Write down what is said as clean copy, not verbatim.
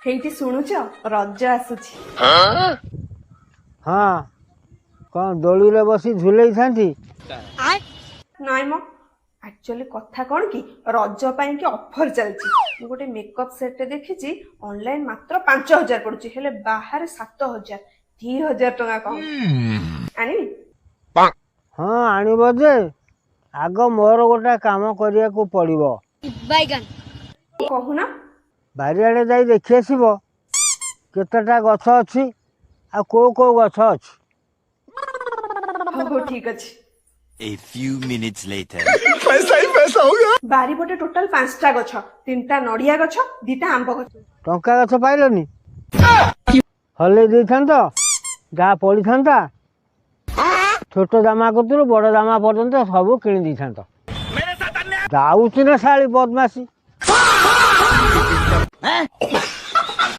ହେଇଟି ଶୁଣୁଛ ରଜ ଆସୁଛି। ହଁ କ'ଣ ଦୋଳିରେ ବସି ଝୁଲେଇଥାନ୍ତି? ନାଇଁ ମ ଆକ୍ଚୁଆଲି କଥା କ'ଣ କି ରଜ ପାଇଁ କି ଅଫର ଚାଲିଛି। ମୁଁ ଗୋଟେ ମେକଅପ୍ ସେଟ୍ ଦେଖିଛି ଅନଲାଇନ ମାତ୍ର 5,000 ପଡୁଛି, ହେଲେ ବାହାରେ 7,000, 2,000 ଟଙ୍କା କମ। ଆଣିବି? ହଁ ଆଣିବ ଯେ ଆଗ ମୋର ଗୋଟେ କାମ କରିବାକୁ ପଡ଼ିବ। କହୁନ। ବାରିଆଡ଼େ ଯାଇ ଦେଖି ଆସିବ କେତେଟା ଗଛ ଅଛି ଆଉ କୋଉ କୋଉ ଗଛ ଅଛି। ହଉ ଠିକ ଅଛି। A few minutes later. ବାରିପଟେ ଟୋଟାଲ 5ଟା ଗଛ, 3ଟା ନଡିଆ ଗଛ, 2ଟା ଆମ୍ବ ଗଛ। ଟଙ୍କା ଗଛ ପାଇଲନି? ହଲେଇ ଦେଇଥାନ୍ତ, ଯାହା ପଡ଼ିଥାନ୍ତା ଛୋଟ ଦାମା କତୁରୁ ବଡ଼ ଦାମା ପର୍ଯ୍ୟନ୍ତ ସବୁ କିଣି ଦେଇଥାନ୍ତ। ଯାଉଛି ନା ଶାଳି ବଦମାସି।